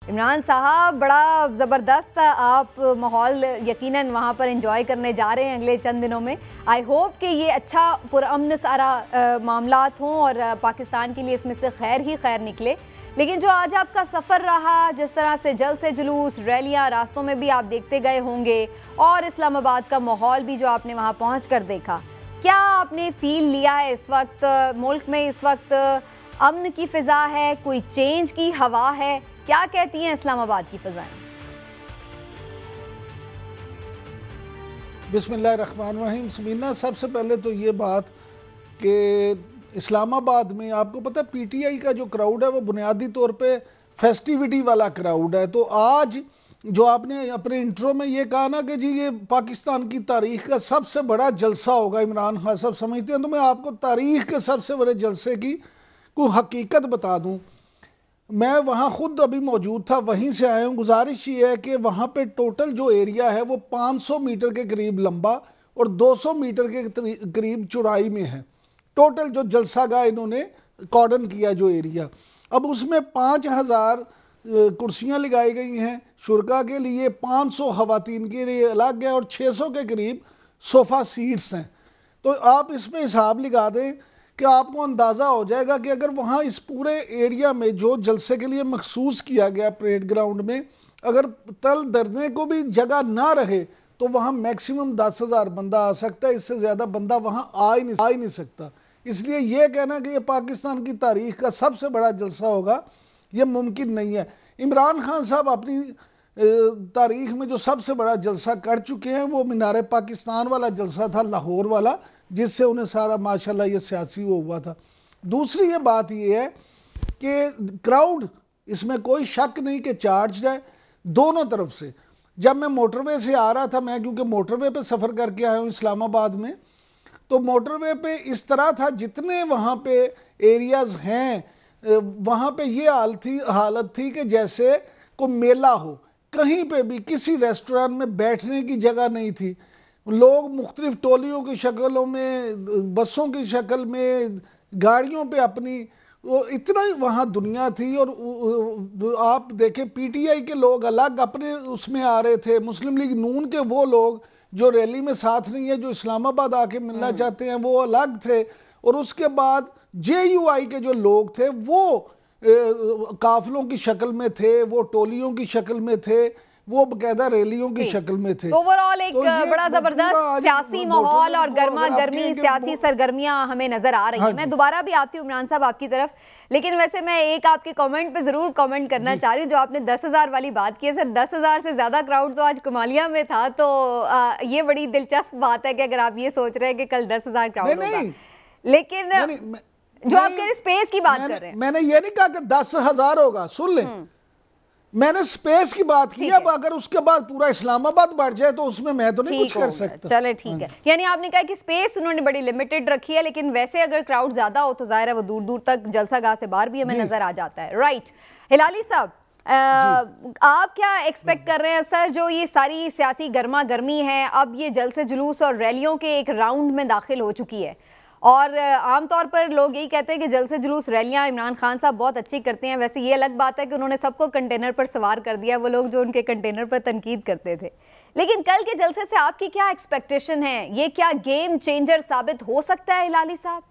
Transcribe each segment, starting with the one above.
عمران صاحب بڑا زبردست آپ ماحول یقیناً وہاں پر انجوائے کرنے جا رہے ہیں اگلے چند دنوں میں. آئی ہوپ کہ یہ اچھا پرامن سارا معاملات ہوں اور پاکستان کے لیے اس میں سے خیر ہی خیر نکلے. لیکن جو آج آپ کا سفر رہا، جس طرح سے جلسے جلوس، ریلیاں راستوں میں بھی آپ دیکھتے گئے ہوں گے، اور اسلام آباد کا ماحول بھی جو آپ نے وہاں پہنچ کر دیکھا، کیا آپ نے فیل لیا ہے اس وقت ملک میں اس وقت امن کی فضا ہے، کوئی چینج کی ہوا ہے؟ کیا کہتی ہیں اسلام آباد کی فضائیں؟ بسم اللہ الرحمن الرحیم. سمینا، سب سے پہلے تو یہ بات کہ اسلام آباد میں آپ کو پتہ پی ٹی آئی کا جو کراؤڈ ہے وہ بنیادی طور پہ فیسٹیوٹی والا کراؤڈ ہے. تو آج جو آپ نے اپنے انٹرو میں یہ کہا نا کہ جی یہ پاکستان کی تاریخ کا سب سے بڑا جلسہ ہوگا، عمران خان صاحب سمجھتے ہیں، تو میں آپ کو تاریخ کے سب سے بڑے جلسے کی کوئی حقیقت بتا دوں. میں وہاں خود ابھی موجود تھا، وہیں سے آیا ہوں. گزارش یہ ہے کہ وہاں پہ ٹوٹل جو ایریا ہے وہ 500 میٹر کے قریب لمبا اور 200 میٹر کے قریب چوڑائی میں ہے. ٹوٹل جو جلسہ گاہ انہوں نے کارڈن کیا جو ایریا. اب اس میں 5000 کرسیاں لگائی گئی ہیں شرکا کے لیے، 500 خواتین کے لیے الگ ہے، اور 600 کے قریب صوفہ سیٹس ہیں. تو آپ اس میں حساب لگا دیں کہ آپ کو اندازہ ہو جائے گا کہ اگر وہاں اس پورے ایریا میں جو جلسے کے لیے مخصوص کیا گیا پریڈ گراؤنڈ میں، اگر تل دھرنے کو بھی جگہ نہ رہے تو وہاں میکسیمم 10,000 بندہ آ سکتا ہے. اس سے زیادہ بندہ وہاں آ ہی نہیں سکتا. اس لیے یہ کہنا کہ یہ پاکستان کی تاریخ کا سب سے بڑا جلسہ ہوگا، یہ ممکن نہیں ہے. عمران خان صاحب اپنی تاریخ میں جو سب سے بڑا جلسہ کر چکے ہیں وہ مینار پاکستان والا جلسہ تھا، لاہور والا، جس سے انہیں سارا ماشاءاللہ یہ سیاسی ہوا تھا. دوسری یہ بات یہ ہے کہ کراؤڈ اس میں کوئی شک نہیں کہ چارجڈ ہے دونوں طرف سے. جب میں موٹر وے سے آ رہا تھا، میں کیونکہ موٹر وے پہ سفر کر کے آیا ہوں اسلام آباد میں، تو موٹر وے پہ اس طرح تھا جتنے وہاں پہ ایریاز ہیں وہاں پہ یہ حالت تھی کہ جیسے کوئی میلہ ہو. کہیں پہ بھی کسی ریسٹورانٹ میں بیٹھنے کی جگہ نہیں تھی. لوگ مختلف ٹولیوں کی شکلوں میں، بسوں کی شکل میں، گاڑیوں پہ اپنی، وہ اتنا ہی وہاں دنیا تھی. اور آپ دیکھیں پی ٹی آئی کے لوگ الگ اپنے اس میں آ رہے تھے، مسلم لیگ نون کے وہ لوگ جو ریلی میں ساتھ نہیں ہے، جو اسلام آباد آ کے ملنا چاہتے ہیں، وہ الگ تھے. اور اس کے بعد جے یو آئی کے جو لوگ تھے وہ قافلوں کی شکل میں تھے، وہ ٹولیوں کی شکل میں تھے، وہ باقاعدہ ریلیوں کی شکل میں تھے. اوورآل ایک بڑا زبردست سیاسی ماحول اور گرما گرمی سیاسی سرگرمیاں ہمیں نظر آ رہی ہیں. میں دوبارہ بھی آتی ہوں عمران صاحب آپ کی طرف، لیکن ویسے میں ایک آپ کے کامنٹ پہ ضرور کامنٹ کرنا چاہ رہی ہوں. جو آپ نے 10,000 والی بات کی ہے، سر 10,000 سے زیادہ کراؤڈ تو آج کمالیہ میں تھا، تو یہ بڑی دلچسپ بات ہے کہ اگر آپ یہ سوچ رہے ہیں کہ کل 10,000 کراؤڈ ہوگا. لیکن جو آپ کے اسپیس کی بات کر رہے ہیں، میں نے یہ نہیں کہا کہ 10,000 ہوگا، سن لیں، میں نے سپیس کی بات کی. اب اگر اس کے بعد پورا اسلام آباد بڑھ جائے تو اس میں تو نہیں کچھ کر سکتا. چلے ٹھیک ہے، یعنی آپ نے کہا کہ سپیس انہوں نے بڑی لیمیٹڈ رکھی ہے، لیکن ویسے اگر کراؤڈ زیادہ ہو تو ظاہر ہے وہ دور دور تک جلسہ گاہ سے باہر بھی ہمیں نظر آ جاتا ہے. رائٹ ہلالی صاحب، آپ کیا ایکسپیکٹ کر رہے ہیں سر؟ جو یہ ساری سیاسی گرما گرمی ہے، اب یہ جلسے جلوس اور ریلیوں کے ایک راؤنڈ میں داخل ہو چکی ہے، اور عام طور پر لوگ یہی کہتے ہیں کہ جلسے جلوس ریلیاں عمران خان صاحب بہت اچھی کرتے ہیں. ویسے یہ الگ بات ہے کہ انہوں نے سب کو کنٹینر پر سوار کر دیا، وہ لوگ جو ان کے کنٹینر پر تنقید کرتے تھے. لیکن کل کے جلسے سے آپ کی کیا ایکسپیکٹیشن ہے؟ یہ کیا گیم چینجر ثابت ہو سکتا ہے ہلالی صاحب؟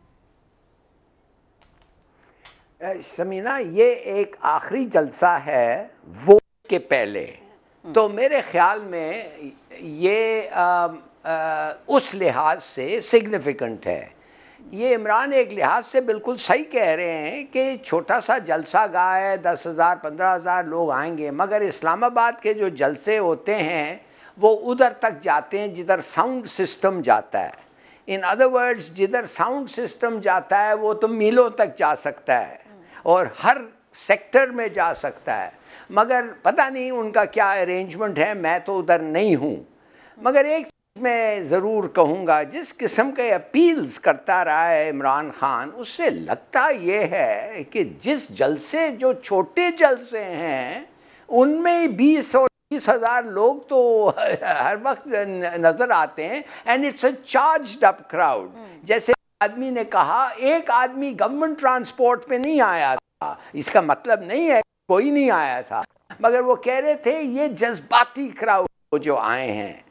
سمینا، یہ ایک آخری جلسہ ہے ووٹ کے پہلے، تو میرے خیال میں یہ اس لحاظ سے سگنیفیکنٹ ہے. یہ عمران ایک لحاظ سے بالکل صحیح کہہ رہے ہیں کہ چھوٹا سا جلسہ گاہ ہے، 10,000 15,000 لوگ آئیں گے، مگر اسلام آباد کے جو جلسے ہوتے ہیں وہ ادھر تک جاتے ہیں جدھر ساؤنڈ سسٹم جاتا ہے. ان ادر ورڈز جدھر ساؤنڈ سسٹم جاتا ہے وہ تو میلوں تک جا سکتا ہے اور ہر سیکٹر میں جا سکتا ہے. مگر پتہ نہیں ان کا کیا ارینجمنٹ ہے، میں تو ادھر نہیں ہوں. مگر ایک میں ضرور کہوں گا، جس قسم کے اپیلز کرتا رہا ہے عمران خان، اس سے لگتا یہ ہے کہ جس جلسے جو چھوٹے جلسے ہیں ان میں 20 اور 30,000 لوگ تو ہر وقت نظر آتے ہیں، and it's a charged up crowd. جیسے آدمی نے کہا ایک آدمی گورنمنٹ ٹرانسپورٹ پہ نہیں آیا تھا، اس کا مطلب نہیں ہے کوئی نہیں آیا تھا. मगर वो कह रहे थे ये जज्बाती क्राउड जो आए हैं।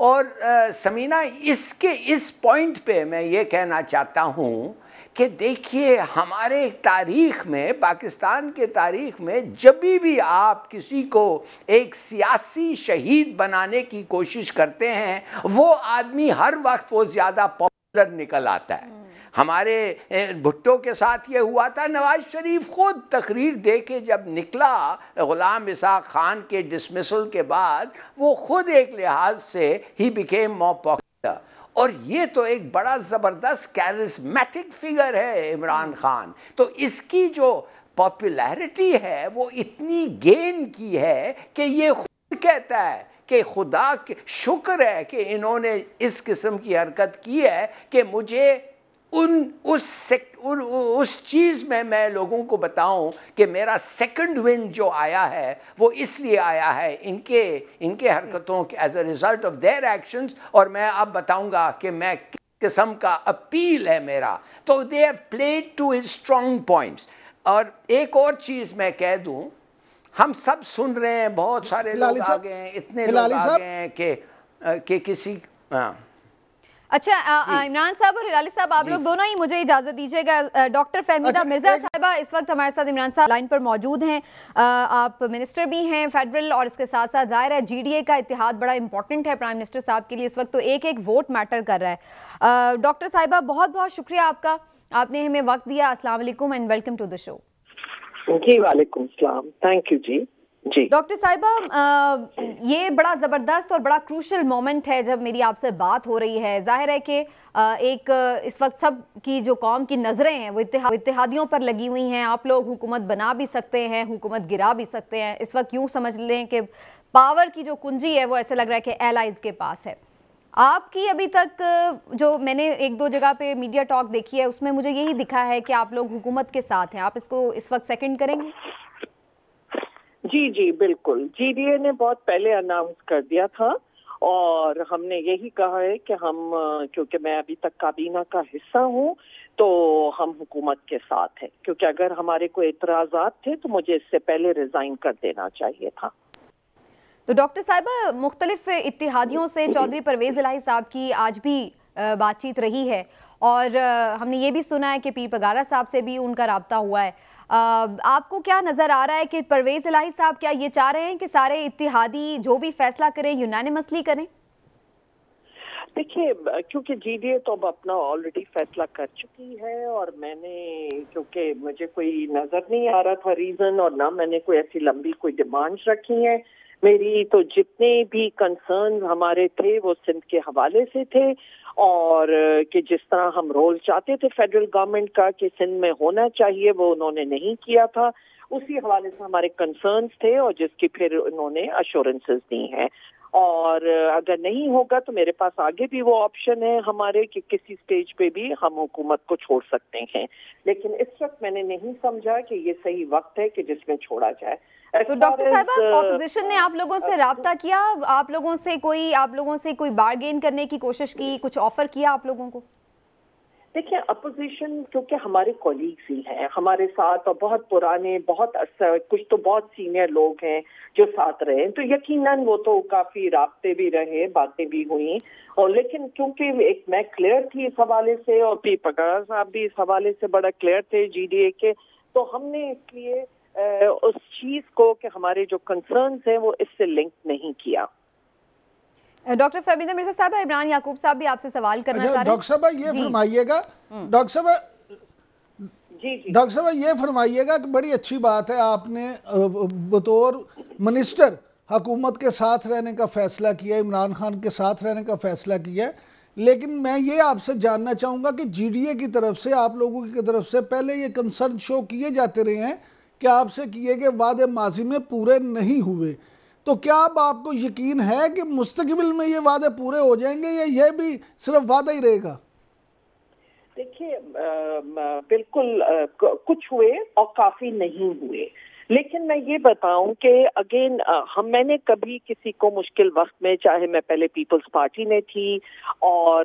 और समीना इसके इस पॉइंट पे मैं ये कहना चाहता हूं कि देखिए हमारे तारीख में, पाकिस्तान के तारीख में जब भी आप किसी को एक सियासी शहीद बनाने की कोशिश करते हैं वो आदमी हर वक्त वो ज्यादा पॉपुलर निकल आता है। हमारे भुट्टो के साथ ये हुआ था, नवाज शरीफ खुद तकरीर दे के जब निकला गुलाम इसाक खान के डिसमिसल के बाद, वो खुद एक लिहाज से ही बिकेम मोर पॉपुलर। और ये तो एक बड़ा जबरदस्त कैरिस्मेटिक फिगर है इमरान खान, तो इसकी जो पॉपुलैरिटी है वो इतनी गेन की है कि ये खुद कहता है कि खुदा के शुक्र है कि इन्होंने इस किस्म की हरकत की है कि मुझे उस चीज में मैं लोगों को बताऊं कि मेरा सेकंड विंड जो आया है वो इसलिए आया है इनके हरकतों के as a result of their actions. और मैं अब बताऊंगा कि मैं किस किस्म का अपील है मेरा। तो they have played to his strong points. और एक और चीज मैं कह दूं, हम सब सुन रहे हैं, बहुत सारे लोग आ गए हैं, इतने लोग आ गए हैं कि किसी अच्छा इमरान साहब और हिलाली साहब, आप लोग दोनों ही मुझे इजाजत दीजिएगा। डॉक्टर फहमीदा मिर्जा साहिबा इस वक्त हमारे साथ इमरान साहब लाइन पर मौजूद हैं। आप मिनिस्टर भी हैं फेडरल, और इसके साथ साथ जाहिर है जीडीए का इत्तेहाद बड़ा इंपॉर्टेंट है प्राइम मिनिस्टर साहब के लिए इस वक्त, तो एक एक वोट मैटर कर रहा है। डॉक्टर साहिबा बहुत बहुत शुक्रिया आपका, आपने हमें वक्त दिया। अस्सलाम वालेकुम and welcome to the show. जी वालेकुम सलाम, थैंक यू जी। डॉक्टर साहिबा, ये बड़ा ज़बरदस्त और बड़ा क्रूशल मोमेंट है जब मेरी आपसे बात हो रही है। जाहिर है कि एक इस वक्त सब की जो कौम की नज़रें हैं वो इत्तेहादियों पर लगी हुई हैं। आप लोग हुकूमत बना भी सकते हैं, हुकूमत गिरा भी सकते हैं। इस वक्त यूँ समझ लें कि पावर की जो कुंजी है वो ऐसे लग रहा है कि एलाइज के पास है। आपकी अभी तक जो मैंने एक दो जगह पे मीडिया टॉक देखी है उसमें मुझे यही दिखा है कि आप लोग हुकूमत के साथ हैं। आप इसको इस वक्त सेकंड करेंगे? जी जी बिल्कुल, जीडीए ने बहुत पहले अनाउंस कर दिया था और हमने यही कहा है कि हम, क्योंकि मैं अभी तक काबीना का हिस्सा हूँ, तो हम हुकूमत के साथ हैं, क्योंकि अगर हमारे कोई एतराज़ात थे तो मुझे इससे पहले रिजाइन कर देना चाहिए था। तो डॉक्टर साहिबा, मुख्तलिफ इत्तेहादियों से चौधरी परवेज़ इलाही साहब की आज भी बातचीत रही है और हमने ये भी सुना है कि पीर पगारा साहब से भी उनका राब्ता हुआ है। आपको क्या नज़र आ रहा है कि परवेज़ इलाही साहब क्या ये चाह रहे हैं कि सारे इत्तेहादी जो भी फैसला करें यूनानिमसली करें? देखिए, क्योंकि जीडीए तो अब अपना ऑलरेडी फैसला कर चुकी है और मैंने, क्योंकि मुझे कोई नज़र नहीं आ रहा था रीज़न, और ना मैंने कोई ऐसी लंबी कोई डिमांड्स रखी हैं मेरी, तो जितने भी कंसर्न हमारे थे वो सिंध के हवाले से थे और कि जिस तरह हम रोल चाहते थे फेडरल गवर्नमेंट का कि सिंध में होना चाहिए वो उन्होंने नहीं किया था, उसी हवाले से हमारे कंसर्न्स थे और जिसकी फिर उन्होंने अश्योरेंसेस दी हैं। और अगर नहीं होगा तो मेरे पास आगे भी वो ऑप्शन है हमारे कि किसी स्टेज पे भी हम हुकूमत को छोड़ सकते हैं, लेकिन इस वक्त मैंने नहीं समझा कि ये सही वक्त है कि जिसमें छोड़ा जाए। तो डॉक्टर साहब, ऑपोजिशन ने आप लोगों से राब्ता किया, आप लोगों से कोई बार्गेन करने की कोशिश की, कुछ ऑफर किया आप लोगों को? देखिए, अपोजिशन क्योंकि हमारे कॉलीग्स ही हैं हमारे साथ और बहुत पुराने, बहुत अरसा, कुछ तो बहुत सीनियर लोग हैं जो साथ रहे, तो यकीनन वो तो काफी राब्ते भी रहे, बातें भी हुई, और लेकिन क्योंकि एक मैं क्लियर थी इस हवाले से और पीर पगारा साहब भी इस हवाले से बड़ा क्लियर थे जीडीए के, तो हमने इसलिए उस चीज को कि हमारे जो कंसर्न्स हैं वो इससे लिंक नहीं किया। डॉक्टर फहमीदा मिर्जा साहब, इमरान याकूब साहब भी आपसे सवाल करना चाह रहे हैं। डॉक्टर साहब ये फरमाइएगा, डॉक्टर साहब ये फरमाइएगा कि बड़ी अच्छी बात है आपने बतौर मिनिस्टर हुकूमत के साथ रहने का फैसला किया, इमरान खान के साथ रहने का फैसला किया, लेकिन मैं ये आपसे जानना चाहूंगा कि जीडीए की तरफ से, आप लोगों की तरफ से पहले ये कंसर्न शो किए जाते रहे हैं कि आपसे किए गए वादे माजी में पूरे नहीं हुए, तो क्या अब आपको यकीन है कि मुस्तकबिल में ये वादे पूरे हो जाएंगे या ये भी सिर्फ वादा ही रहेगा? देखिए, बिल्कुल कुछ हुए और काफी नहीं हुए, लेकिन मैं ये बताऊं कि अगेन मैंने कभी किसी को मुश्किल वक्त में, चाहे मैं पहले पीपल्स पार्टी में थी और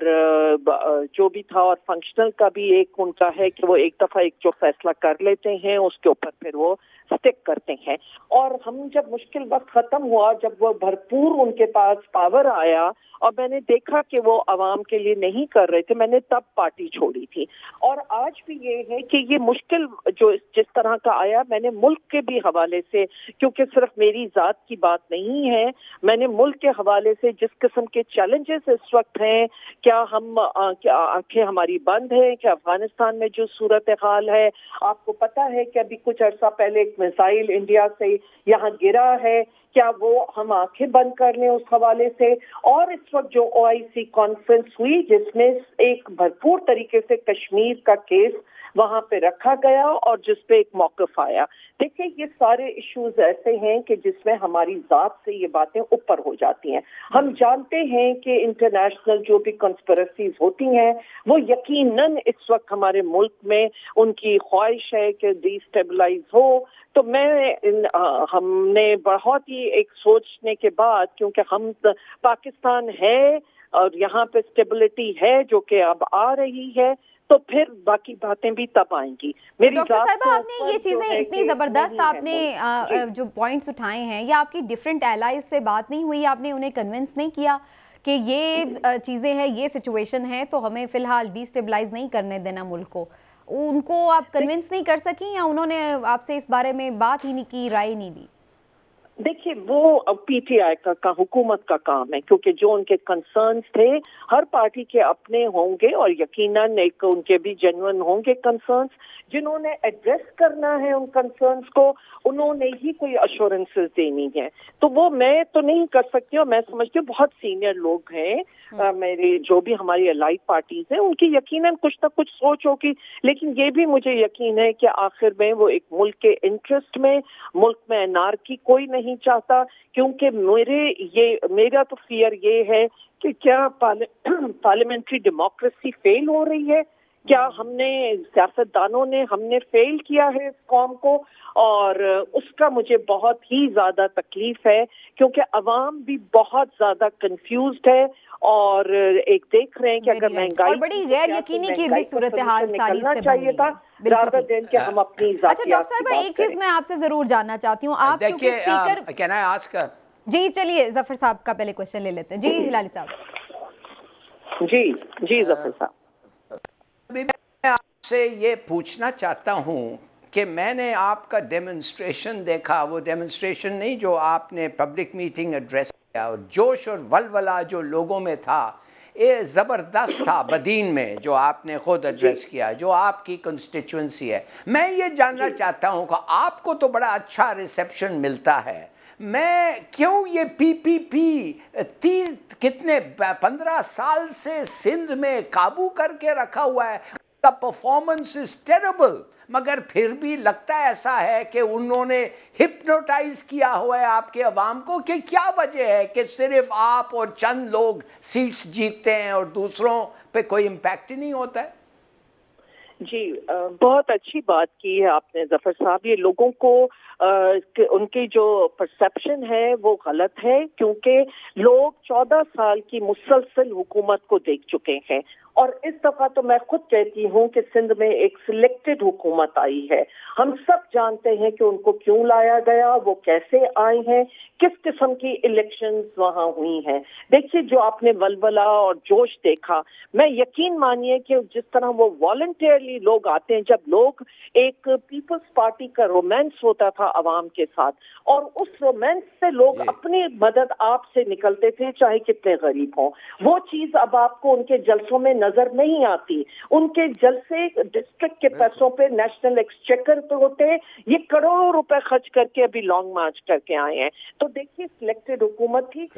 जो भी था, और फंक्शनल का भी एक उनका है कि वो एक दफा एक जो फैसला कर लेते हैं उसके ऊपर फिर वो स्टिक करते हैं। और हम जब मुश्किल वक्त खत्म हुआ, जब वो भरपूर उनके पास पावर आया और मैंने देखा कि वो आवाम के लिए नहीं कर रहे थे, मैंने तब पार्टी छोड़ी थी। और आज भी ये है कि ये मुश्किल जो जिस तरह का आया, मैंने मुल्क के भी हवाले से, क्योंकि सिर्फ मेरी जात की बात नहीं है, मैंने मुल्क के हवाले से जिस किस्म के चैलेंजेस इस वक्त हैं, क्या आंखें हमारी बंद हैं, क्या अफगानिस्तान में जो सूरत हाल है, आपको पता है कि अभी कुछ अर्सा पहले एक मिसाइल इंडिया से यहाँ गिरा है, क्या वो हम आंखें बंद कर लें उस हवाले से। और इस वक्त जो OIC कॉन्फ्रेंस हुई जिसमें एक भरपूर तरीके से कश्मीर का केस वहां पे रखा गया और जिस पे एक मौक़िफ़ आया। देखिए, ये सारे इश्यूज ऐसे हैं कि जिसमें हमारी जात से ये बातें ऊपर हो जाती हैं। हम जानते हैं कि इंटरनेशनल जो भी कंस्पिरेसीज होती हैं वो यकीनन इस वक्त हमारे मुल्क में उनकी ख्वाहिश है कि डिस्टेबलाइज हो। तो हमने बहुत ही एक सोचने के बाद, क्योंकि हम पाकिस्तान है और यहाँ पे स्टेबिलिटी है जो कि अब आ रही है, तो फिर बाकी बातें भी तब आएंगी। मेरी डॉक्टर साहिबा, आपने ये चीजें इतनी जबरदस्त आपने जो पॉइंट्स उठाए हैं, या आपकी डिफरेंट एलाइज से बात नहीं हुई, आपने उन्हें कन्विंस नहीं किया कि ये चीजें हैं, ये सिचुएशन है, तो हमें फिलहाल डिस्टेबलाइज नहीं करने देना मुल्क को? उनको आप कन्विंस नहीं कर सकी, या उन्होंने आपसे इस बारे में बात ही नहीं की, राय नहीं दी? देखिए, वो PTI का हुकूमत का काम है, क्योंकि जो उनके कंसर्न्स थे हर पार्टी के अपने होंगे और यकीनन एक उनके भी जेन्युइन होंगे कंसर्न्स। जिन्होंने एड्रेस करना है उन कंसर्न्स को, उन्होंने ही कोई अश्योरेंसेस देनी है। तो वो मैं तो नहीं कर सकती हूँ। मैं समझती हूँ बहुत सीनियर लोग हैं मेरे, जो भी हमारी अलाइड पार्टीज हैं, उनकी यकीनन कुछ ना कुछ सोच होगी। लेकिन ये भी मुझे यकीन है कि आखिर में वो एक मुल्क के इंटरेस्ट में, मुल्क में एनार्की कोई नहीं चाहता। क्योंकि मेरा तो फियर ये है कि क्या पार्लियामेंट्री डेमोक्रेसी फेल हो रही है, क्या हमने सियासतदानों ने हमने फेल किया है इस कौम को, और उसका मुझे बहुत ही ज्यादा तकलीफ है, क्योंकि अवाम भी बहुत ज्यादा कंफ्यूज्ड है और एक देख रहे हैं कि अगर महंगाई और बड़ी गैर यकीनी की भी सूरत हाल सारी से चाहिए था, रादर देन कि हम अपनी अच्छा डॉक्टर साहिबा, एक चीज मैं आपसे जरूर जानना चाहती हूँ, आप चूंकि स्पीकर, कैन आई आस्क? जी चलिए, जफर साहब का पहले क्वेश्चन ले लेते हैं। जी हिलाली साहब। जी जफर साहब, मैं आपसे ये पूछना चाहता हूँ कि मैंने आपका डेमोन्स्ट्रेशन देखा, वो डेमोन्स्ट्रेशन नहीं जो आपने पब्लिक मीटिंग एड्रेस किया, और जोश और वलवला जो लोगों में था ये ज़बरदस्त था बदीन में, जो आपने खुद एड्रेस किया, जो आपकी कंस्टिट्यूंसी है। मैं ये जानना चाहता हूँ कि आपको तो बड़ा अच्छा रिसेप्शन मिलता है, मैं क्यों ये PPP कितने 15 साल से सिंध में काबू करके रखा हुआ है, उसका परफॉर्मेंस इज टेरेबल, मगर फिर भी लगता है ऐसा है कि उन्होंने हिप्नोटाइज किया हुआ है आपके अवाम को, कि क्या वजह है कि सिर्फ आप और चंद लोग सीट्स जीतते हैं और दूसरों पे कोई इम्पैक्ट ही नहीं होता है? जी, बहुत अच्छी बात की है आपने जफर साहब। ये लोगों को उनकी जो परसेप्शन है वो गलत है, क्योंकि लोग 14 साल की मुसलसल हुकूमत को देख चुके हैं, और इस दफा तो मैं खुद कहती हूँ कि सिंध में एक सिलेक्टेड हुकूमत आई है। हम सब जानते हैं कि उनको क्यों लाया गया, वो कैसे आए हैं, किस किस्म की इलेक्शंस वहां हुई हैं। देखिए, जो आपने वलवला और जोश देखा, मैं यकीन मानिए कि जिस तरह वो वॉलंटियरली लोग आते हैं, जब लोग एक पीपल्स पार्टी का रोमांस होता था अवाम के साथ, और उस रोमांस से लोग अपनी मदद आपसे निकलते थे, चाहे कितने गरीब हों। वो चीज अब आपको उनके जलसों में नजर नहीं आती। उनके जलसे डिस्ट्रिक्ट के पैसों पे, नेशनल एक्सचेकर पे होते हैं। ये करोड़ों रुपए खर्च करके अभी लॉन्ग मार्च करके आए हैं। तो देखिए, सिलेक्टेड हुकूमत थी।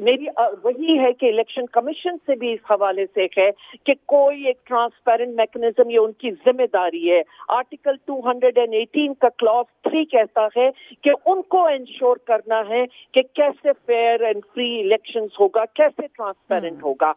मेरी वही है कि इलेक्शन कमीशन से भी इस हवाले से है कि कोई एक ट्रांसपेरेंट मैकेनिज्म, ये उनकी जिम्मेदारी है। आर्टिकल 218 का क्लॉज 3 कहता है कि उनको इंश्योर करना है कि कैसे फेयर एंड फ्री इलेक्शंस होगा, कैसे ट्रांसपेरेंट होगा।